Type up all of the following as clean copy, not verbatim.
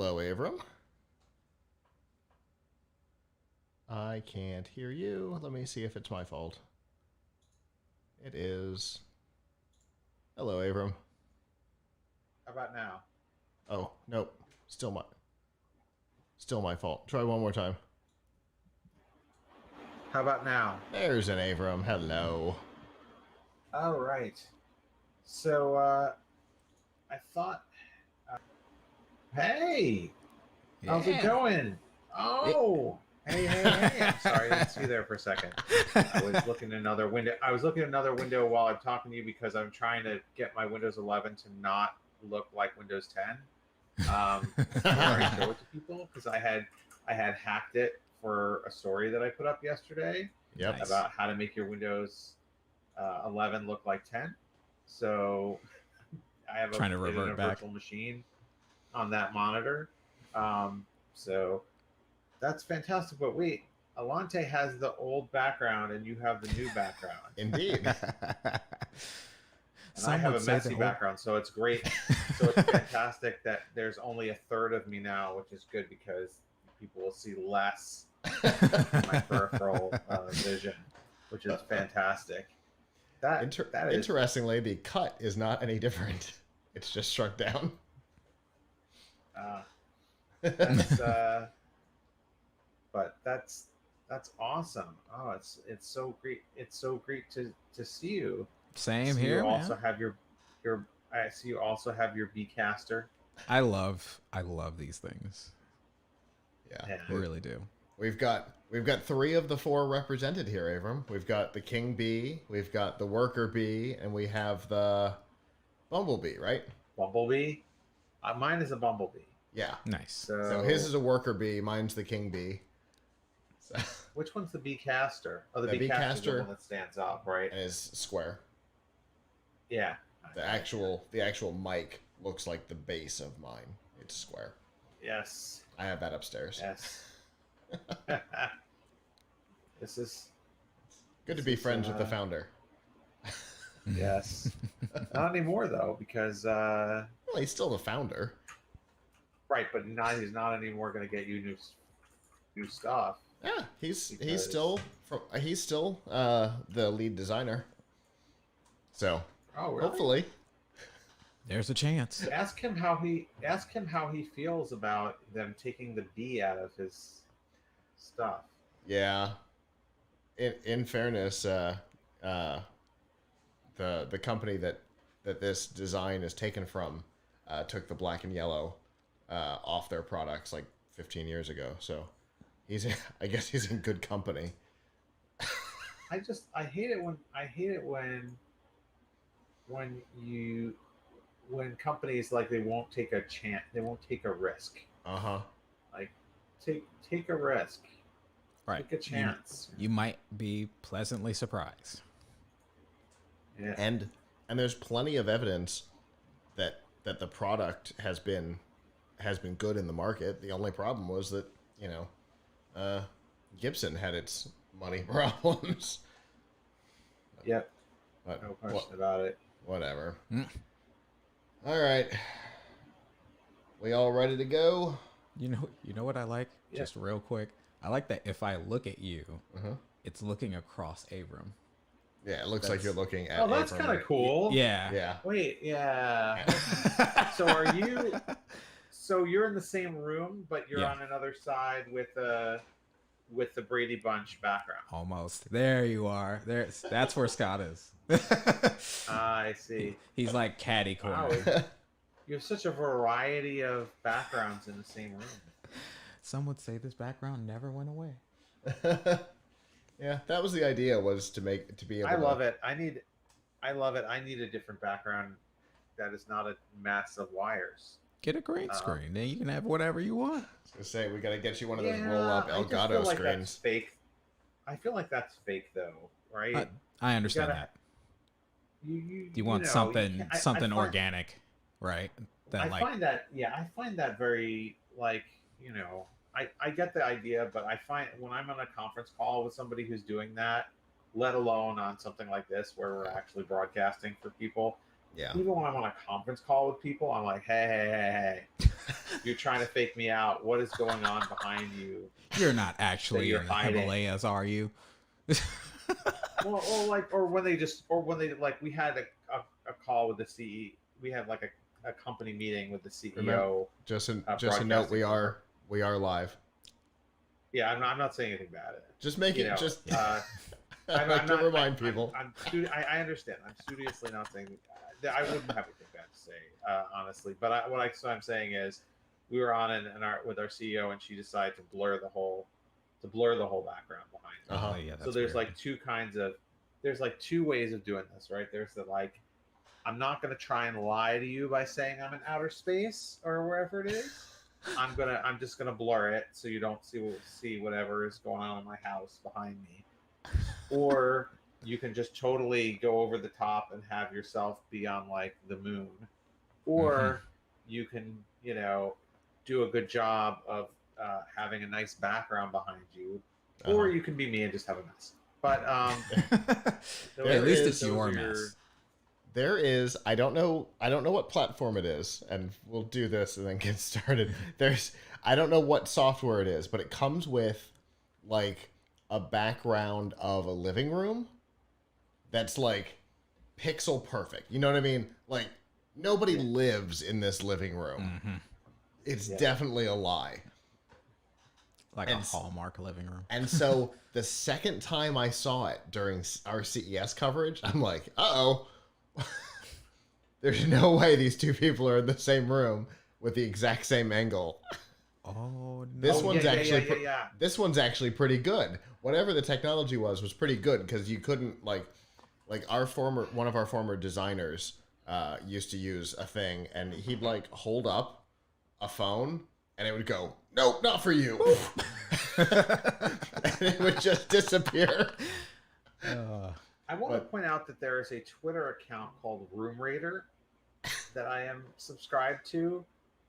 Hello, Avram. I can't hear you. Let me see if it's my fault. It is. Hello, Avram. How about now? Oh, nope. Still my fault. Try one more time. How about now? There's an Avram. Hello. All right. So I thought, uh, hey, how's it Yeah. going? It, Oh, hey. I'm sorry, I didn't see you there for a second. I was looking at another window. I was looking at another window while I'm talking to you because I'm trying to get my Windows 11 to not look like Windows 10 before I show it to people because I had hacked it for a story that I put up yesterday Yep. Nice. about how to make your Windows 11 look like 10. So I have Trying to it in a revert back. virtual machine on that monitor. So that's fantastic. But wait, Alante has the old background and you have the new background. Indeed. And I have a messy background, so it's great. So it's fantastic that there's only a third of me now, which is good because people will see less of my peripheral vision, which is fantastic. That is Interestingly, the cut is not any different. It's just struck down. that's but that's awesome. Oh, it's so great. It's so great to see you. Same See here, you man. also have your I see you also have your Bcaster. I love these things. Yeah. Yeah. I really do. We've got three of the four represented here, Avram. We've got the king bee, we've got the worker bee, and we have the bumblebee, right? Bumblebee. Mine is a bumblebee. Yeah. Nice. So his is a worker bee, mine's the king bee. So, which one's the Bcaster? Oh, the The Bcaster is the Bcaster- one that stands up, right? and is square. Yeah. The actual mic looks like the base of mine. It's square. Yes. I have that upstairs. Yes. This is Good to This be is, friends with the founder. yes. Not anymore though, because Well, he's still the founder. right, but now he's not anymore going to get you new stuff. Yeah, he's Because- still the lead designer. So Oh, really? hopefully, There's a chance. Ask him how he feels about them taking the B out of his stuff. yeah. In fairness, the company that this design is taken from took the black and yellow off their products like 15 years ago. So I guess he's in good company. I hate it when companies like they won't take a chance, they won't take a risk. Uh-huh. Like take a risk. Right. Take a chance. You might be pleasantly surprised. Yeah. And there's plenty of evidence that the product has been good in the market. The only problem was that, Gibson had its money problems. Yep. But No question about it. whatever. Mm. All right. We all ready to go? You know what I like? Yeah. Just real quick. I like that if I look at you, Uh-huh. it's looking across Abram. Yeah, it looks like you're looking at Oh, that's Abram. kind of cool. Yeah. Yeah. Wait, yeah. So are you? So you're in the same room, but you're Yeah. on another side with the Brady Bunch background. Almost. There you are. That's where Scott is. I see. He's like caddy corner. Wow. You have such a variety of backgrounds in the same room. Some would say this background never went away. Yeah, that was the idea, was to be able I to... love it. I love it. I need a different background that is not a mass of wires. Get a green screen, then you can have whatever you want. I was gonna say, we gotta get you one of those roll-up I just Elgato feel like screens. that's fake. I feel like that's fake though, right? I understand gotta- that. You You want know, something I something find- organic, right? That I like find that very like, I get the idea, but I find when I'm on a conference call with somebody who's doing that, let alone on something like this where we're actually broadcasting for people, Yeah. Even when I'm on a conference call with people, I'm like, hey, you're trying to fake me out. What is going on behind you? You're not actually you're in the hiding. Himalayas, are you? or when they like, we had a call with the CE. We had like a company meeting with the CEO. Remember, just a note, broadcasting we are live. Yeah, I'm not saying anything bad. Just make You it know, just. I I like to remind people. I understand. I'm studiously not saying that. I wouldn't have anything bad to say, honestly. But what I'm saying is, we were on with our CEO, and she decided to blur the whole background behind it. Uh-huh. Oh, yeah, So that's there's weird. like two ways of doing this, right? There's the like, I'm not going to try and lie to you by saying I'm in outer space or wherever it is. I'm just gonna blur it so you don't see whatever is going on in my house behind me. Or you can just totally go over the top and have yourself be on like the moon. Or you can, do a good job of having a nice background behind you. Or you can be me and just have a mess. But At least it's your mess. There is, I don't know what platform it is, and we'll do this and then get started. I don't know what software it is, but it comes with like a background of a living room that's like pixel perfect. You know what I mean? Like nobody lives in this living room. Mm-hmm. It's definitely a lie. Like a Hallmark living room. And so the second time I saw it during our CES coverage, I'm like, uh-oh. There's no way these two people are in the same room with the exact same angle. Oh, no. This one's actually pretty good. Whatever the technology was pretty good because you couldn't like one of our former designers used to use a thing and he'd like hold up a phone and it would go, nope, not for you. And it would just disappear. I want to point out that there is a Twitter account called Room Raider that I am subscribed to,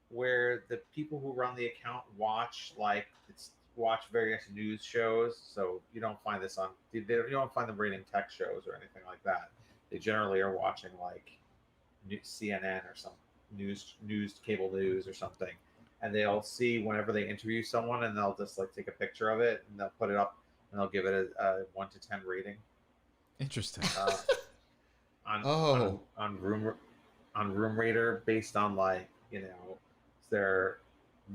where the people who run the account watch various news shows. So you don't find this you don't find them rating tech shows or anything like that. They generally are watching like CNN or some cable news or something, and they'll see whenever they interview someone, and they'll just like take a picture of it and they'll put it up and they'll give it a 1 to 10 rating. Interesting. On Room Raider, based on like is there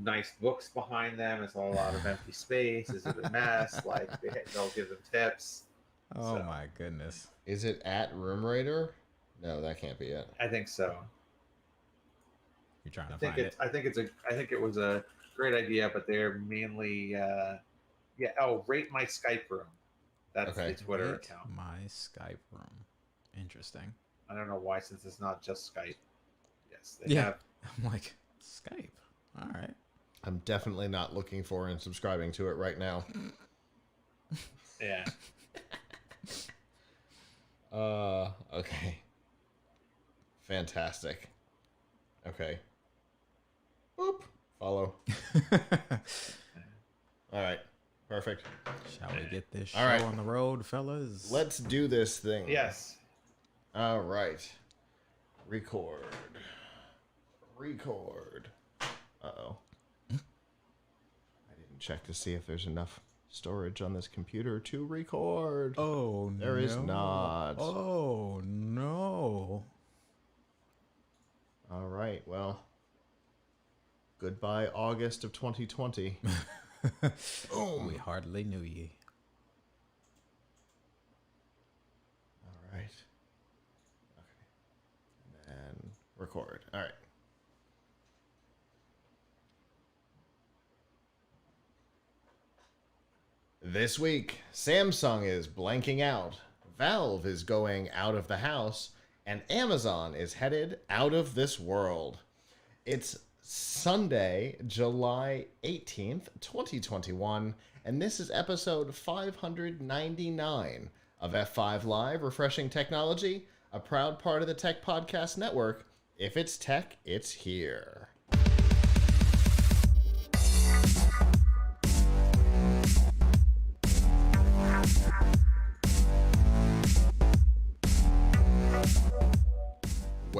nice books behind them? Is there a lot of empty space? Is it a mess? Like they'll give them tips. Oh my goodness! Is it at Room Raider? No, that can't be it. I think so. You're trying to find it. I think it was a great idea, but they're mainly rate my Skype room. That's the Twitter account. My Skype room. Interesting. I don't know why, since it's not just Skype. Yes, they have. I'm like, Skype. All right. I'm definitely not looking for and subscribing to it right now. Yeah. Okay. Fantastic. Okay. Boop. Follow. All right. Perfect. Shall we get this show All right. on the road, fellas? Let's do this thing. Yes. All right. Record. Uh-oh. I didn't check to see if there's enough storage on this computer to record. Oh, no. There is not. Oh, no. All right. Well, goodbye, August of 2020. Boom. We hardly knew ye. All right. Okay. And record. All right. This week, Samsung is blanking out, Valve is going out of the house, and Amazon is headed out of this world. It's Sunday, July 18th, 2021, and this is episode 599 of F5 Live, Refreshing Technology, a proud part of the Tech Podcast Network. If it's tech, it's here.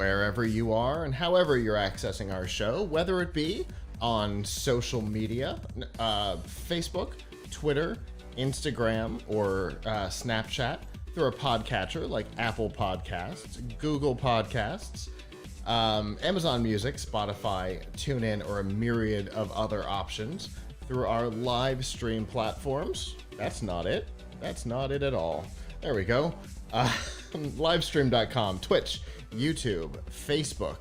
wherever you are and however you're accessing our show, whether it be on social media, Facebook, Twitter, Instagram, or Snapchat, through a podcatcher like Apple Podcasts, Google Podcasts, Amazon Music, Spotify, TuneIn, or a myriad of other options, through our live stream platforms. That's not it. That's not it at all. There we go. Livestream.com, Twitch, YouTube, Facebook,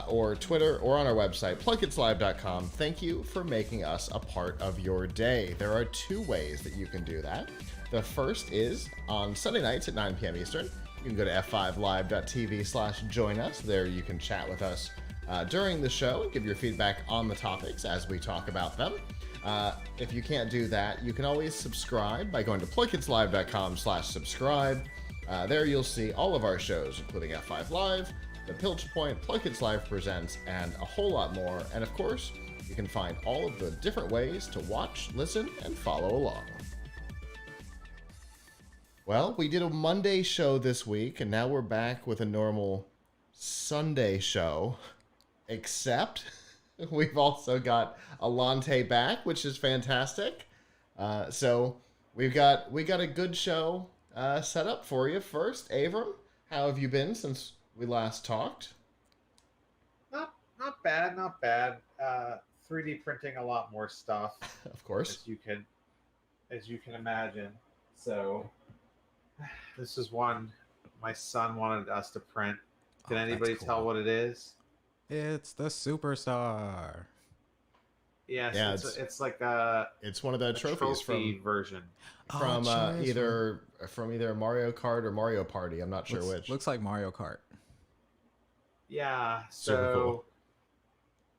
or Twitter, or on our website, plugkidslive.com. Thank you for making us a part of your day. There are two ways that you can do that. The first is on Sunday nights at 9 p.m. Eastern. You can go to f5live.tv/join us. There you can chat with us during the show and give your feedback on the topics as we talk about them. If you can't do that, you can always subscribe by going to plugkidslive.com/subscribe. There you'll see all of our shows, including F5 Live, The Pilch Point, Plug Kids Live Presents, and a whole lot more. And of course, you can find all of the different ways to watch, listen, and follow along. Well, we did a Monday show this week, and now we're back with a normal Sunday show, except we've also got Alante back, which is fantastic. So we got a good show set up for you. First, Avram, how have you been since we last talked? Not bad, not bad. 3D printing a lot more stuff, Of course. as you can imagine. So this is one my son wanted us to print. Can anybody tell what it is? It's the Superstar. Yes, Yeah, it's like a It's one of the trophies trophy version. from Oh, geez. either Mario Kart or Mario Party. I'm not sure which. Looks like Mario Kart. Yeah, Super so cool.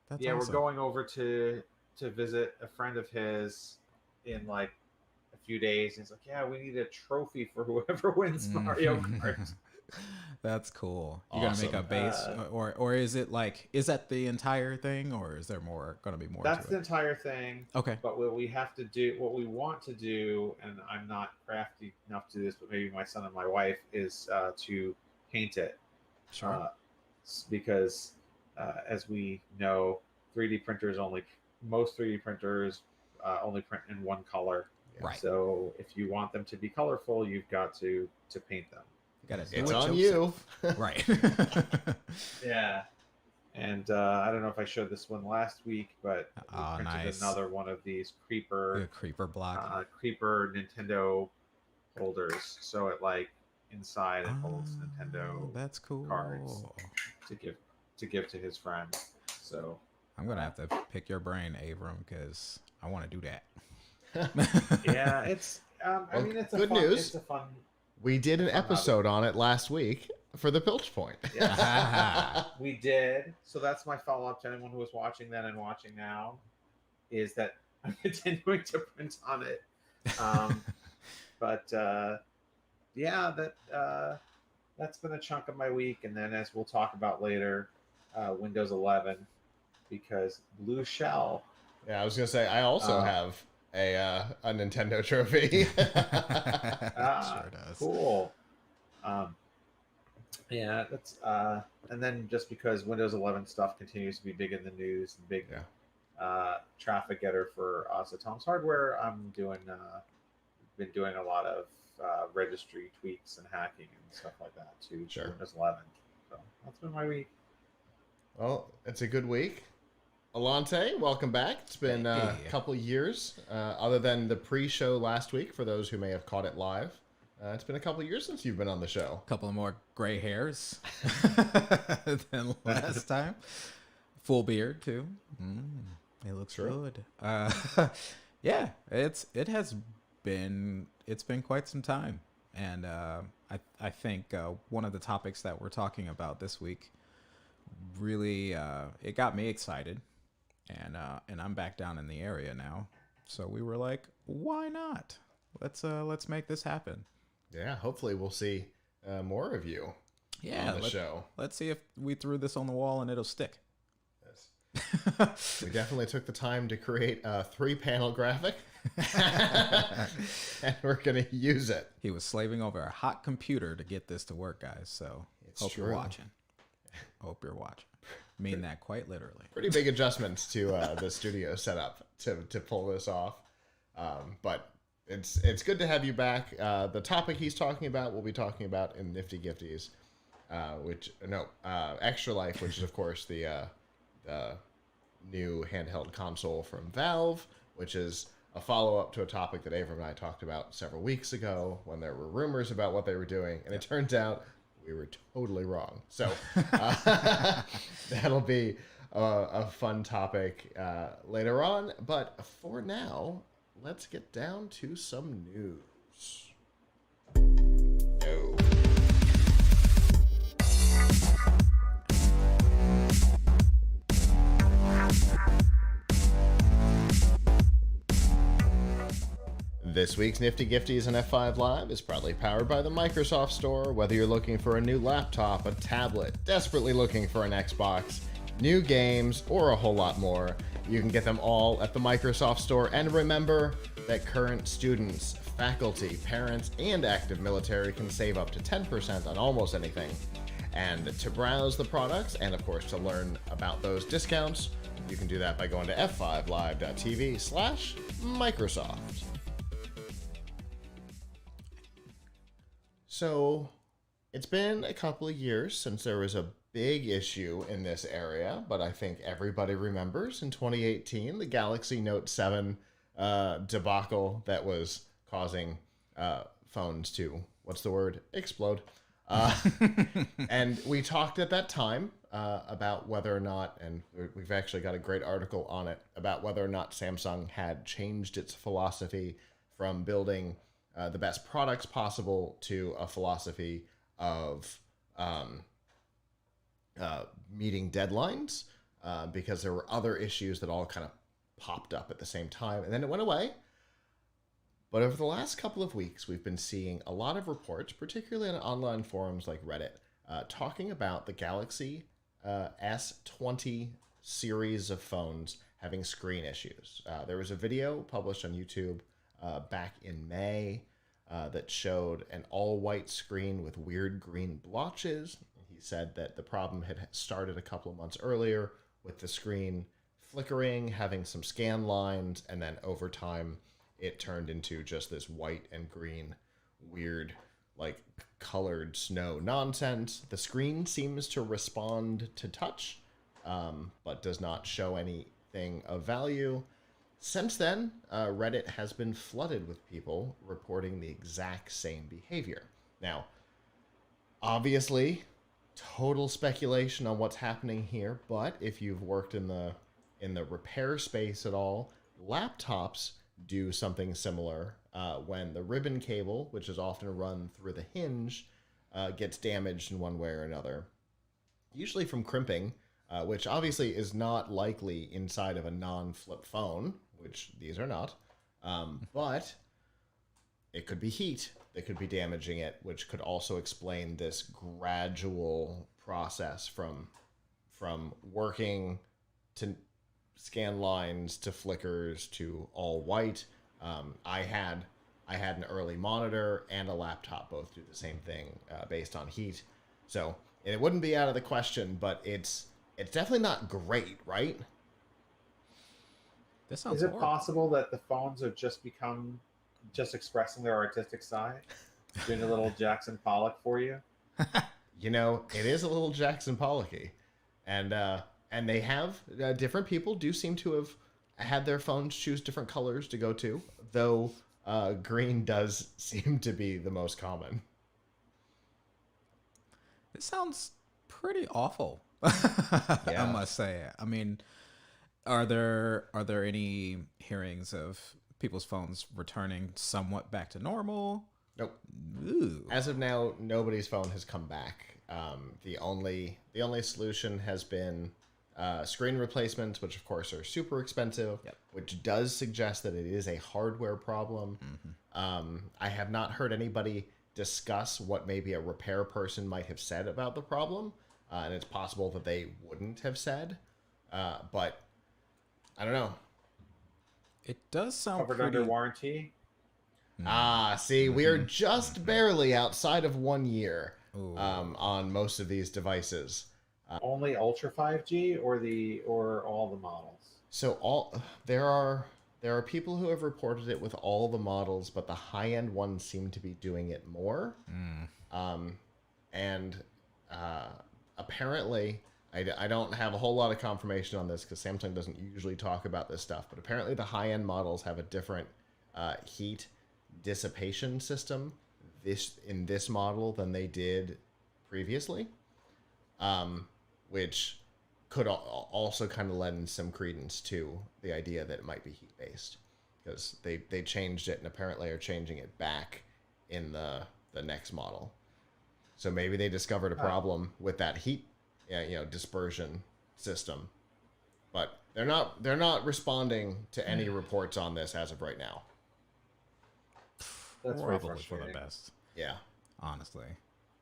That's yeah, awesome. we're going over to visit a friend of his in like a few days. He's like, yeah, we need a trophy for whoever wins Mario Kart. That's cool. You gotta make a Awesome. base, or is it like, is that the entire thing, or is there gonna be more That's to the it? entire thing. Okay. But what we have to do, what we want to do, and I'm not crafty enough to do this, but maybe my son and my wife, is to paint it. Sure. Because as we know, 3D printers most 3D printers only print in one color. Right. So if you want them to be colorful, you've got to paint them. You gotta do It's it on yourself. you. Right. Yeah. And I don't know if I showed this one last week, but we Oh, printed nice. another one of these The creeper creeper block. Nintendo holders. So it like inside it holds Nintendo That's cool. cards. to give to his friend. So I'm gonna have to pick your brain, Avram, because I want to do that. yeah, it's I Well, mean it's good fun, news. It's a fun. We did an Fun hobby. episode on it last week for the Pilch Point. Yes, we did. So that's my follow up to anyone who was watching then and watching now, is that I'm continuing to print on it. But yeah, that's been a chunk of my week, and then as we'll talk about later, Windows 11, because Blue Shell. Yeah, I was gonna say I also have a Nintendo trophy. Sure does. Cool. Yeah, that's and then just because Windows 11 stuff continues to be big in the news and big traffic getter for us at Tom's Hardware, I'm been doing a lot of registry tweaks and hacking and stuff like that to Sure. Windows 11. So that's been my week. Well, it's a good week. Alante, welcome back. It's been a Hey. couple years, other than the pre-show last week, for those who may have caught it live. It's been a couple years since you've been on the show. A couple of more gray hairs than last time. Full beard too. It looks True. good. Yeah, it's been quite some time, and I think one of the topics that we're talking about this week really it got me excited, and I'm back down in the area now, so we were like, why not? Let's make this happen. Yeah, hopefully we'll see more of you Yeah, on the show. let's see if we threw this on the wall and it'll stick. Yes. We definitely took the time to create a 3-panel graphic, and we're going to use it. He was slaving over a hot computer to get this to work, guys. So It's hope true. you're watching. Hope you're watching. Mean that quite literally. Pretty big adjustments to the studio setup to pull this off. But it's good to have you back. The topic he's talking about, we'll be talking about in Nifty Gifties, Extra Life, which is of course the new handheld console from Valve, which is a follow-up to a topic that Avram and I talked about several weeks ago when there were rumors about what they were doing, and it turns out we were totally wrong. So that'll be a fun topic later on. But for now, let's get down to some news. No. This week's Nifty Gifties and F5 Live is proudly powered by the Microsoft Store. Whether you're looking for a new laptop, a tablet, desperately looking for an Xbox, new games, or a whole lot more, you can get them all at the Microsoft Store. And remember that current students, faculty, parents, and active military can save up to 10% on almost anything. And to browse the products, and of course to learn about those discounts, you can do that by going to f5live.tv/Microsoft. So, it's been a couple of years since there was a big issue in this area, but I think everybody remembers in 2018 the Galaxy Note 7 debacle that was causing phones to, explode. And we talked at that time about whether or not, and we've actually got a great article on it, about whether or not Samsung had changed its philosophy from building the best products possible to a philosophy of meeting deadlines, because there were other issues that all kind of popped up at the same time, and then it went away. But over the last couple of weeks, we've been seeing a lot of reports, particularly on online forums like Reddit, talking about the Galaxy S20 series of phones having screen issues. There was a video published on YouTube back in May that showed an all-white screen with weird green blotches. He said that the problem had started a couple of months earlier with the screen flickering, having some scan lines, and then over time it turned into just this white and green weird, like, colored snow nonsense. The screen seems to respond to touch, but does not show anything of value. Since then, Reddit has been flooded with people reporting the exact same behavior. Now, obviously, total speculation on what's happening here, but if you've worked in the repair space at all, laptops do something similar when the ribbon cable, which is often run through the hinge, gets damaged in one way or another. Usually from crimping, which obviously is not likely inside of a non-flip phone, which these are not, but it could be heat that could be damaging it, which could also explain this gradual process from working to scan lines to flickers to all white. I had an early monitor and a laptop both do the same thing based on heat, so it wouldn't be out of the question, but it's definitely not great, right? This sounds Is it horrible. possible that the phones have just expressing their artistic side, doing a little Jackson Pollock for you? You know, it is a little Jackson Pollocky, and they have different people do seem to have had their phones choose different colors to go to, though green does seem to be the most common. This sounds pretty awful. Yeah. I must say. I mean, are there any hearings of people's phones returning somewhat back to normal? Nope. Ooh. As of now, nobody's phone has come back. The only solution has been screen replacements, which of course are super expensive, Yep. which does suggest that it is a hardware problem. I have not heard anybody discuss what maybe a repair person might have said about the problem, and it's possible that they wouldn't have said, but I don't know. It does sound Covered pretty... under warranty? See, we are just barely outside of 1 year Ooh. on most of these devices. Only Ultra 5G or all the models? So all there are people who have reported it with all the models, but the high end ones seem to be doing it more. Mm. Um, and uh, apparently, I don't have a whole lot of confirmation on this because Samsung doesn't usually talk about this stuff. But apparently, the high end models have a different heat dissipation system in this model than they did previously, which could also kind of lend some credence to the idea that it might be heat based because they changed it and apparently are changing it back in the next model. So maybe they discovered a problem with that heat, dispersion system, but they're not responding to any reports on this as of right now. That's very Probably for the frustrating. best. Yeah. Honestly,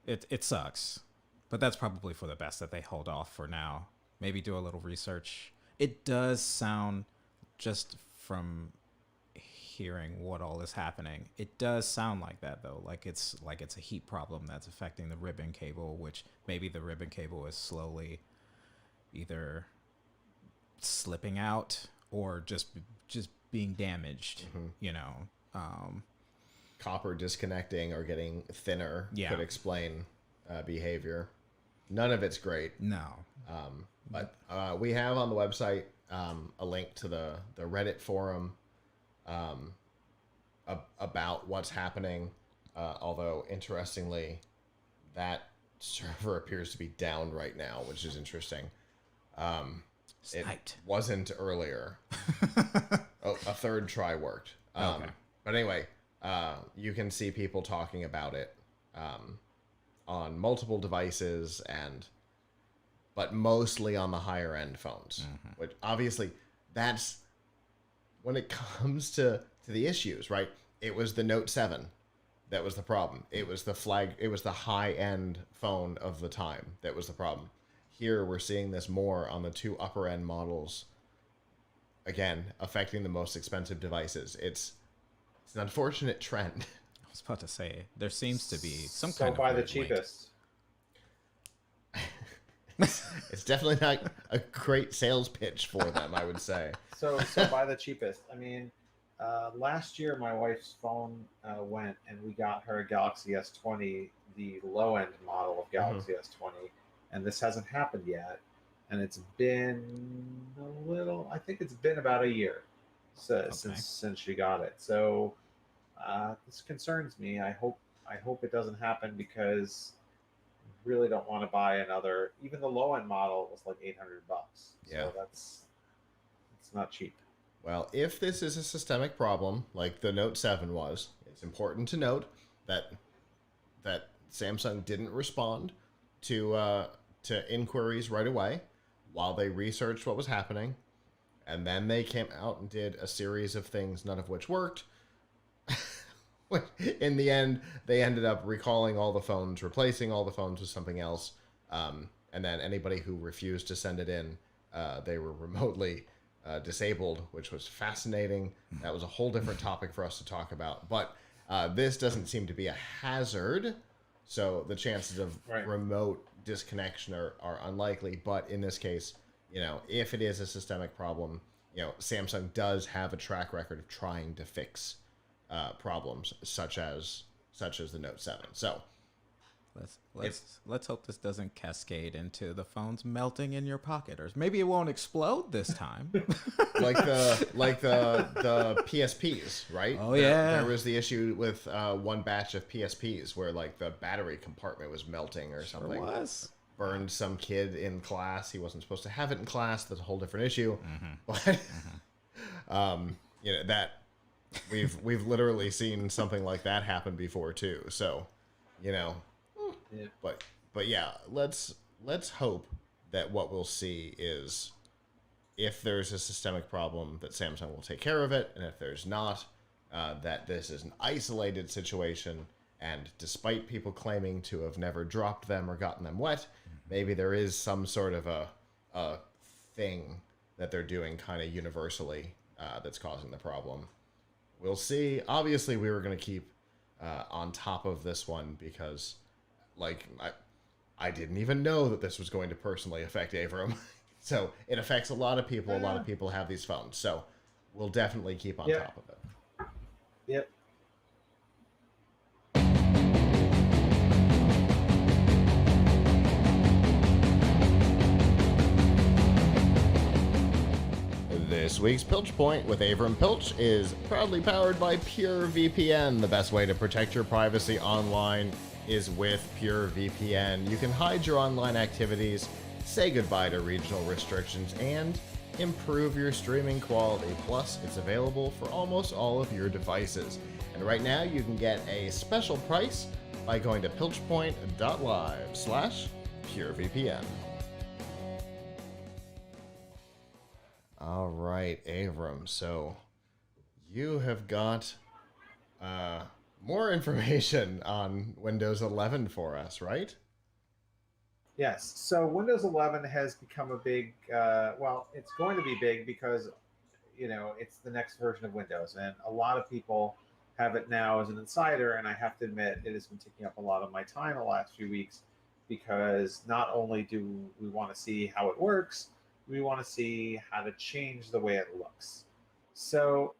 it sucks, but that's probably for the best that they hold off for now. Maybe do a little research. It does sound, just from hearing what all is happening, it does sound like that though. Like it's a heat problem that's affecting the ribbon cable, which maybe the ribbon cable is slowly either slipping out or just being damaged. You know, Copper disconnecting or getting thinner Yeah. could explain behavior. None of it's great. no. But we have on the website a link to the Reddit forum about what's happening. Although, interestingly, that server appears to be down right now, which is interesting. It Sniped. wasn't earlier. Oh, a third try worked. Okay. But anyway, you can see people talking about it on multiple devices but mostly on the higher end phones. Which obviously, that's when it comes to the issues, right? It was the Note 7 that was the problem. It was the high end phone of the time that was the problem. Here we're seeing this more on the two upper end models, again affecting the most expensive devices. It's an unfortunate trend. I was about to say there seems to be some So kind of buy the weird link. cheapest. It's definitely not a great sales pitch for them, I would say. So buy the cheapest. I mean, last year my wife's phone went, and we got her a Galaxy S20, the low end model of Galaxy S20, and this hasn't happened yet. And it's been a little. I think it's been about a year since she got it. So this concerns me. I hope it doesn't happen because I really don't want to buy another. Even the low end model was like $800. Yeah. So it's not cheap. Well, if this is a systemic problem like the Note 7 was, it's important to note that Samsung didn't respond to inquiries right away while they researched what was happening, and then they came out and did a series of things, none of which worked. In the end, they ended up recalling all the phones, replacing all the phones with something else, and then anybody who refused to send it in, they were remotely disabled, which was fascinating. That was a whole different topic for us to talk about. But this doesn't seem to be a hazard, so the chances of remote disconnection are unlikely. But in this case, if it is a systemic problem, Samsung does have a track record of trying to fix problems such as the Note 7. So Let's hope this doesn't cascade into the phones melting in your pocket, or maybe it won't explode this time. like the PSPs, right? Oh, yeah. There was the issue with one batch of PSPs where like the battery compartment was melting or something. Sure was. Burned some kid in class. He wasn't supposed to have it in class. That's a whole different issue. But that we've literally seen something like that happen before too. So, Yeah. but yeah, let's hope that what we'll see is, if there's a systemic problem, that Samsung will take care of it, and if there's not, that this is an isolated situation, and despite people claiming to have never dropped them or gotten them wet, maybe there is some sort of a thing that they're doing kind of universally that's causing the problem. We'll see. Obviously, we were going to keep on top of this one because, like, I didn't even know that this was going to personally affect Avram. So it affects a lot of people. A lot of people have these phones. So we'll definitely keep on Yep. top of it. Yep. This week's Pilch Point with Avram Pilch is proudly powered by PureVPN. The best way to protect your privacy online is with PureVPN. You can hide your online activities, say goodbye to regional restrictions, and improve your streaming quality. Plus, it's available for almost all of your devices. And right now, you can get a special price by going to pilchpoint.live/PureVPN. All right, Avram. So you have got more information on Windows 11 for us, right? Yes. So Windows 11 has become a big, well, it's going to be big because, it's the next version of Windows. And a lot of people have it now as an insider. And I have to admit, it has been taking up a lot of my time the last few weeks because not only do we want to see how it works, we want to see how to change the way it looks. So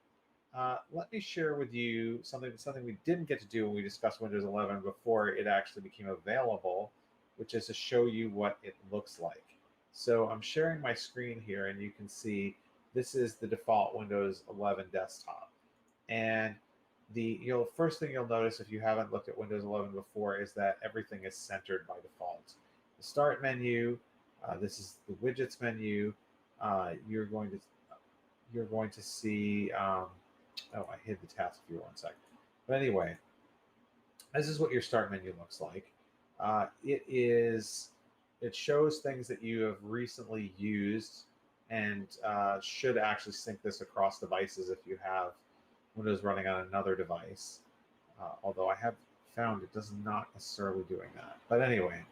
let me share with you something we didn't get to do when we discussed Windows 11 before it actually became available, which is to show you what it looks like. So I'm sharing my screen here, and you can see this is the default Windows 11 desktop. And the first thing you'll notice if you haven't looked at Windows 11 before is that everything is centered by default. The Start menu, this is the Widgets menu. You're going to see. Oh, I hid the task view 1 second. But anyway, this is what your Start menu looks like. It shows things that you have recently used and should actually sync this across devices if you have Windows running on another device. Although I have found it does not necessarily doing that. But anyway,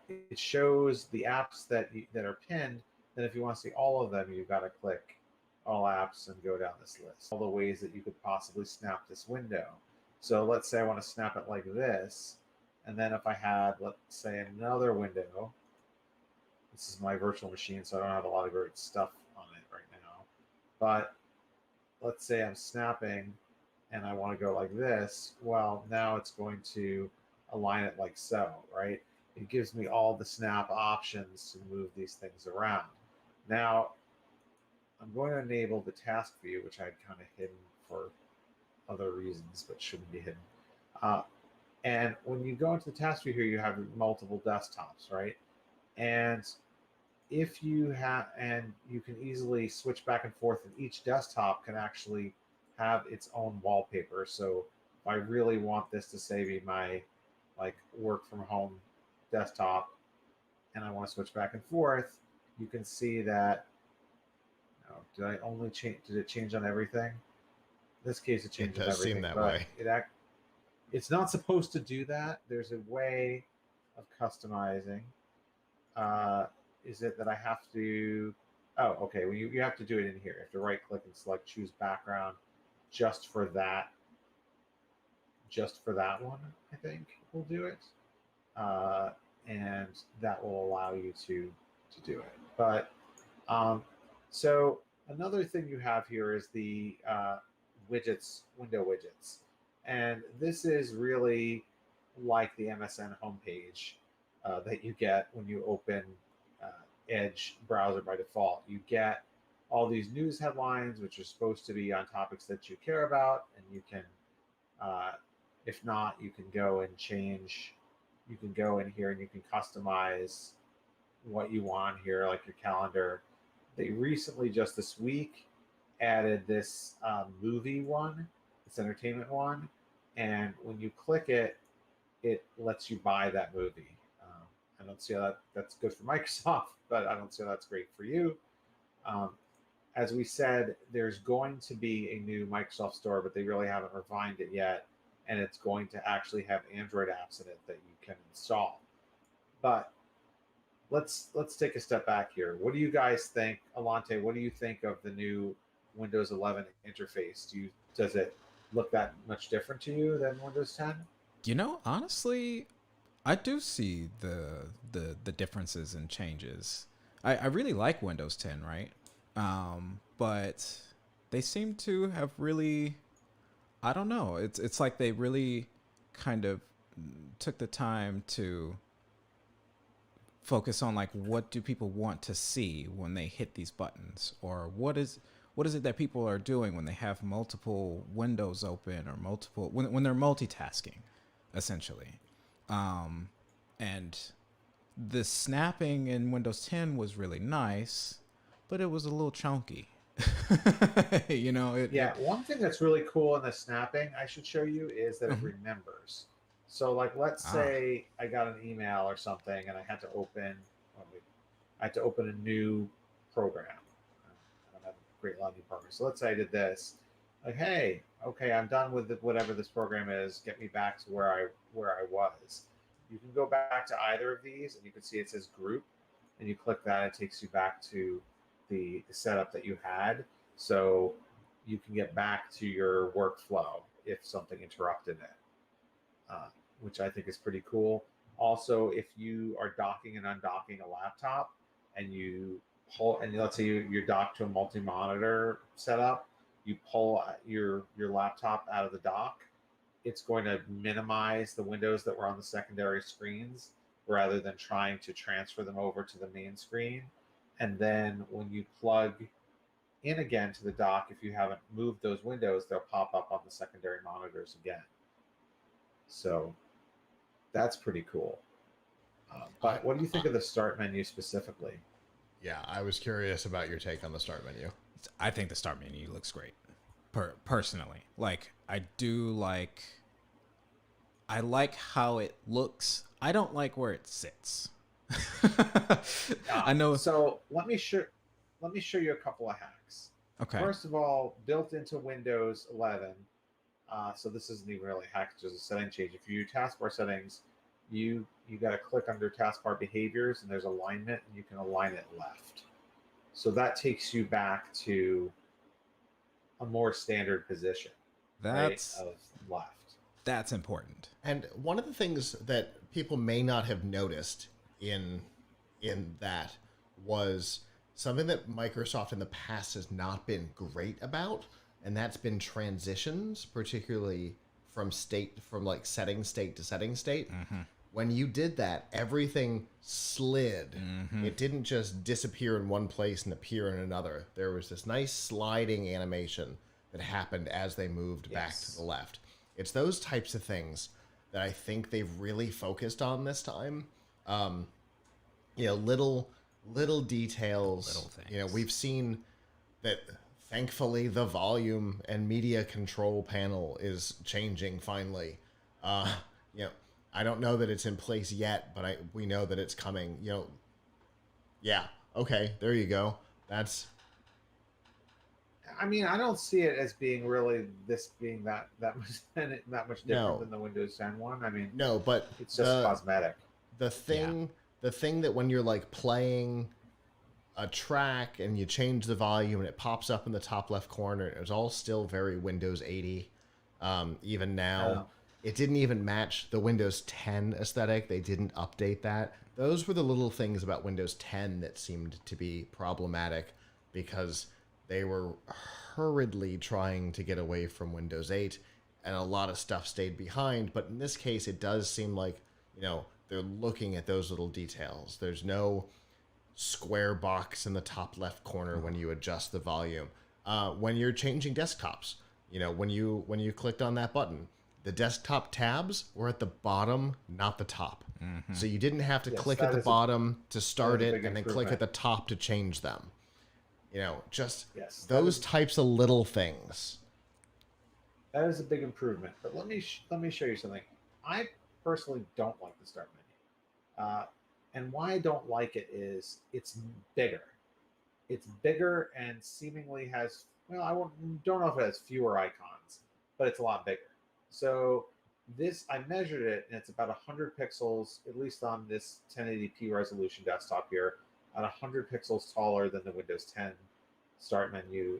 it shows the apps that are pinned. Then if you want to see all of them, you've got to click all apps and go down this list. All the ways that you could possibly snap this window. So let's say I want to snap it like this. And then if I had, let's say, another window, this is my virtual machine, so I don't have a lot of great stuff on it right now. But let's say I'm snapping and I want to go like this. Well, now it's going to align it like so, right? It gives me all the snap options to move these things around. Now, I'm going to enable the task view, which I had kind of hidden for other reasons, but shouldn't be hidden. And when you go into the task view here, you have multiple desktops, right? And if you have, and you can easily switch back and forth, and each desktop can actually have its own wallpaper. So if I really want this to say be my work from home desktop, and I want to switch back and forth, you can see that. Oh, did I only change? Did it change on everything? In this case, it changes It does everything. seem that way. It's not supposed to do that. There's a way of customizing. Is it that I have to? Oh, okay. Well, you have to do it in here. You have to right click and select choose background just for that. Just for that one, I think we'll do it. And that will allow you to do it. But so another thing you have here is the widgets, window widgets. And this is really like the MSN homepage that you get when you open Edge browser by default. You get all these news headlines, which are supposed to be on topics that you care about, and you can, if not, you can go and change. You can go in here and you can customize what you want here, like your calendar. They recently, just this week, added this movie one, this entertainment one, and when you click it, it lets you buy that movie. I don't see how that's good for Microsoft, but I don't see how that's great for you. As we said, there's going to be a new Microsoft Store, but they really haven't refined it yet, and it's going to actually have Android apps in it that you can install. But let's take a step back here. What do you guys think, Alante? What do you think of the new Windows 11 interface? Does it look that much different to you than Windows 10? You know, honestly, I do see the differences and changes. I really like Windows 10, right? But they seem to have really, I don't know. It's like they really kind of took the time to focus on like what do people want to see when they hit these buttons, or what is it that people are doing when they have multiple windows open, or multiple when they're multitasking essentially. And the snapping in Windows 10 was really nice, but it was a little chunky. You know, Yeah, one thing that's really cool in the snapping I should show you is that it Mhm. remembers. So, like, let's Ah, say I got an email or something, and I had to open, well, I had to open a new program. I don't have a great lot of new programs. So let's say I did this, like, hey, okay, I'm done with whatever this program is. Get me back to where I was. You can go back to either of these, and you can see it says group, and you click that, it takes you back to the setup that you had. So you can get back to your workflow if something interrupted it, uh, which I think is pretty cool. Also, if you are docking and undocking a laptop and you pull, and let's say you're docked to a multi-monitor setup, you pull your laptop out of the dock, it's going to minimize the windows that were on the secondary screens rather than trying to transfer them over to the main screen. And then when you plug in again to the dock, if you haven't moved those windows, they'll pop up on the secondary monitors again. So that's pretty cool. I, But what do you I think of the start menu specifically? yeah, I was curious about your take on the start menu. I think the start menu looks great. Personally, like I like how it looks. I don't like where it sits. I know. So let me show you a couple of hacks. Okay. First of all, built into Windows 11, so this isn't even really a hack; it's just a setting change. If you taskbar settings, you got to click under taskbar behaviors, and there's alignment, and you can align it left. So that takes you back to a more standard position, right, That's of left. that's important. And one of the things that people may not have noticed in that was something that Microsoft in the past has not been great about, and that's been transitions, particularly from like setting state to setting state. When you did that, everything slid. It didn't just disappear in one place and appear in another. There was this nice sliding animation that happened as they moved back to Yes. the left. It's those types of things that I think they've really focused on this time. Um, little details. Little things. We've seen that thankfully the volume and media control panel is changing finally. Uh, you know, I don't know that it's in place yet, but we know that it's coming. Yeah. Okay, there you go. That's I mean, I don't see it as being really this being that much that much different no, than the Windows 10 one. I mean, no, but it's just cosmetic. the Yeah. thing the thing that when you're like playing a track and you change the volume and it pops up in the top left corner, it was all still very Windows 80. Even now, it didn't even match the Windows 10 aesthetic. They didn't update that. Those were the little things about Windows 10 that seemed to be problematic because they were hurriedly trying to get away from Windows 8 and a lot of stuff stayed behind. But in this case, it does seem like, they're looking at those little details. There's no square box in the top left corner when you adjust the volume. When you're changing desktops, when you clicked on that button, the desktop tabs were at the bottom, not the top. So you didn't have to Yes, click that at the is bottom to start that is a it big and then click improvement. at the top to change them. Just Yes, those types of little things. that is a big improvement. But let me show you something. I personally don't like the start menu, and why I don't like it is it's bigger. It's bigger and seemingly has, well, don't know if it has fewer icons, but it's a lot bigger. So this, I measured it, and it's about 100 pixels, at least on this 1080p resolution desktop here, at 100 pixels taller than the Windows 10 start menu.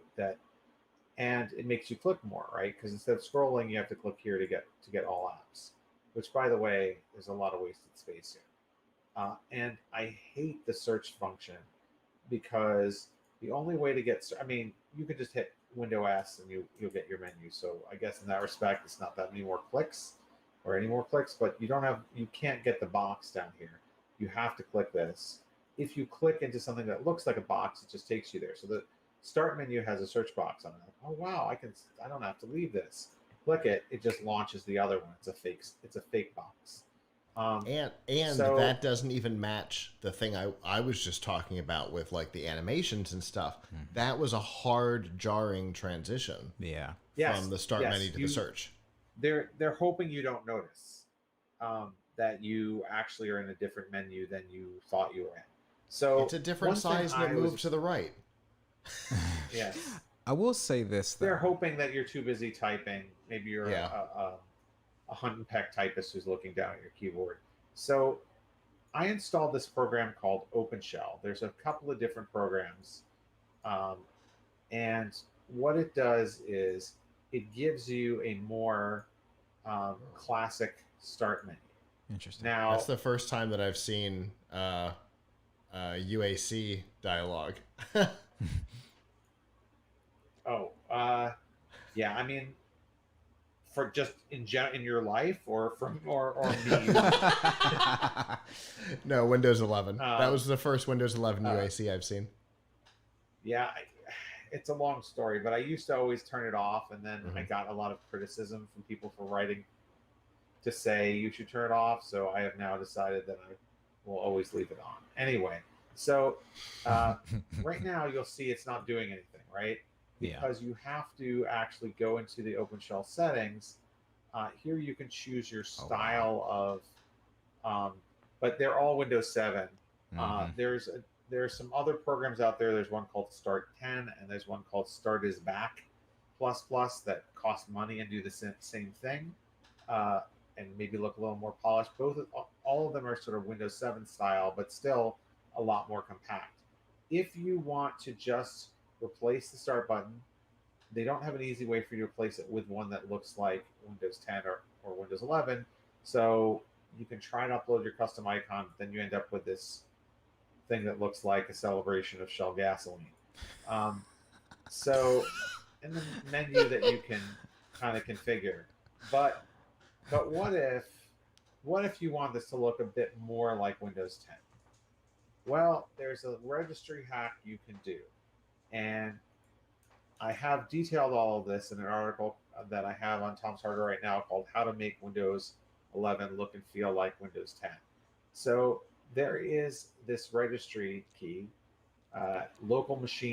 And it makes you click more, right? Because instead of scrolling, you have to click here to get all apps. which, by the way, there's a lot of wasted space here. And I hate the search function because the only way to get, I mean, you can just hit Window S and you'll get your menu. So I guess in that respect, it's not that many more clicks or any more clicks, but you can't get the box down here. You have to click this. If you click into something that looks like a box, it just takes you there. So the start menu has a search box on it. Oh wow, I don't have to leave this. Click it, it just launches the other one. It's a fake box. And so that doesn't even match the thing I was just talking about with like the animations and stuff. That was a hard, jarring transition Yeah. from the start menu to the search. They're hoping you don't notice that you actually are in a different menu than you thought you were in. So It's a different size and it moved to the right. Yes. I will say this, though. They're hoping that you're too busy typing. Maybe you're Yeah. a hunt and peck typist who's looking down at your keyboard. So I installed this program called OpenShell. There's a couple of different programs. And what it does is it gives you a more classic start menu. Interesting. Now, That's the first time that I've seen UAC dialogue. yeah, I mean, for just in your life or me. No, Windows 11. That was the first Windows 11 UAC I've seen. Yeah, it's a long story, but I used to always turn it off, and then I got a lot of criticism from people for writing to say you should turn it off. So I have now decided that I will always leave it on. Anyway, so right now you'll see it's not doing anything, right? Because you have to actually go into the OpenShell settings. Here you can choose your style of, but they're all Windows 7. There's some other programs out there. There's one called Start 10, and there's one called Start Is Back ++ that cost money and do the same thing, and maybe look a little more polished. All of them are sort of Windows 7 style, but still a lot more compact. If you want to just replace the Start button, they don't have an easy way for you to replace it with one that looks like Windows 10 or Windows 11. So you can try and upload your custom icon, but then you end up with this thing that looks like a celebration of Shell gasoline. So in the menu that you can kind of configure, but what if you want this to look a bit more like Windows 10? Well, there's a registry hack you can do, and I have detailed all of this in an article that I have on Tom's Hardware right now called "How to Make Windows 11 Look and Feel Like Windows 10." So there is this registry key, local machine